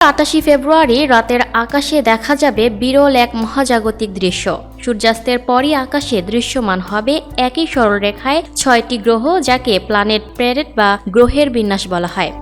28 ফেব্রুয়ারি রাতের আকাশে দেখা যাবে বিরল এক মহাজাগতিক দৃশ্য। সূর্যাস্তের পরই আকাশে দৃশ্যমান হবে একই সরলরেখায় 6টি গ্রহ, যাকে প্ল্যানেট প্যারেড বা গ্রহের বিন্যাস বলা হয়।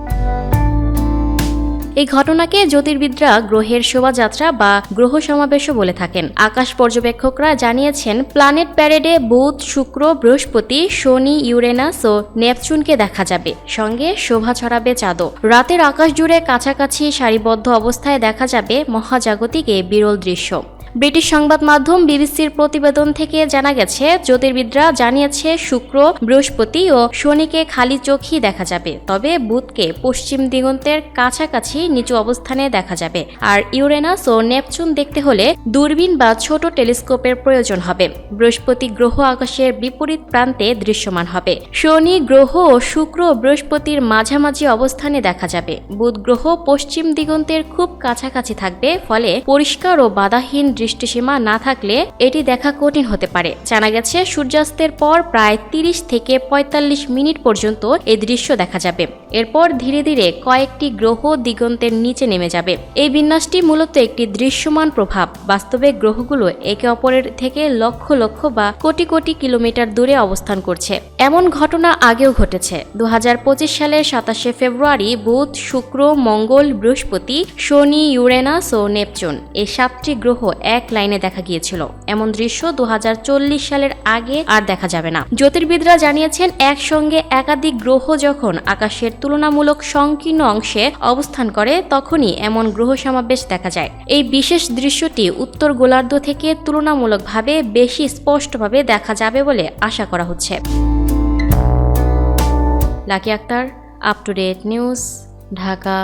এই ঘটনাকে জ্যোতির্বিদরা গ্রহের শোভাযাত্রা বা গ্রহ সমাবেশও বলে থাকেন। আকাশ পর্যবেক্ষকরা জানিয়েছেন, প্ল্যানেট প্যারেডে বুধ, শুক্র, বৃহস্পতি, শনি, ইউরেনাস ও নেপচুনকে দেখা যাবে। সঙ্গে শোভা ছড়াবে চাঁদও। রাতের আকাশ জুড়ে কাছাকাছি সারিবদ্ধ অবস্থায় দেখা যাবে মহাজাগতিক এই বিরল দৃশ্য। ব্রিটিশ সংবাদ মাধ্যম বিবিসির প্রতিবেদন থেকে জানা গেছে, জ্যোতির্বিদরা জানিয়েছে শুক্র, বৃহস্পতি ও শনিকে খালি চোখেই দেখা যাবে, তবে বুধকে পশ্চিম দিগন্তের কাছাকাছি নিচু অবস্থানে দেখা যাবে। আর ইউরেনাস ও নেপচুন দেখতে হলে দূরবীন বা ছোট টেলিস্কোপের প্রয়োজন হবে। বৃহস্পতি গ্রহ আকাশের বিপরীত প্রান্তে দৃশ্যমান হবে। শনি গ্রহ ও শুক্র ও বৃহস্পতির মাঝামাঝি অবস্থানে দেখা যাবে। বুধ গ্রহ পশ্চিম দিগন্তের খুব কাছাকাছি থাকবে, ফলে পরিষ্কার ও বাধাহীন দৃষ্টিসীমা না থাকলে এটি দেখা কঠিন হতে পারে। জানা গেছে, সূর্যাস্তের পর প্রায় 30 থেকে 45 মিনিট পর্যন্ত এই দৃশ্য দেখা যাবে। এরপর ধীরে ধীরে কয়েকটি গ্রহ দিগন্তের নিচে নেমে যাবে। এই বিন্যাসটি মূলত একটি দৃশ্যমান প্রভাব। বাস্তবে গ্রহগুলো একে অপরের থেকে লক্ষ লক্ষ বা কোটি কোটি কিলোমিটার দূরে অবস্থান করছে। এমন ঘটনা আগেও ঘটেছে। 2025 সালের 27 ফেব্রুয়ারি বুধ, শুক্র, মঙ্গল, বৃহস্পতি, শনি, ইউরেনাস ও নেপচুন এই 7টি গ্রহ এক লাইনে দেখা গিয়েছিল। এমন দৃশ্য 2040 সালের আগে আর দেখা যাবে না। জ্যোতির্বিদরা জানিয়েছেন, একসঙ্গে একাধিক গ্রহ যখন আকাশের তুলনামূলক সংকীর্ণ অংশে অবস্থান করে, তখনই এমন গ্রহ সমাবেশ দেখা যায়। এই বিশেষ দৃশ্যটি উত্তর গোলার্ধ থেকে তুলনামূলকভাবে বেশি স্পষ্টভাবে দেখা যাবে বলে আশা করা হচ্ছে। Lucky Akter, up to date news, Dhaka.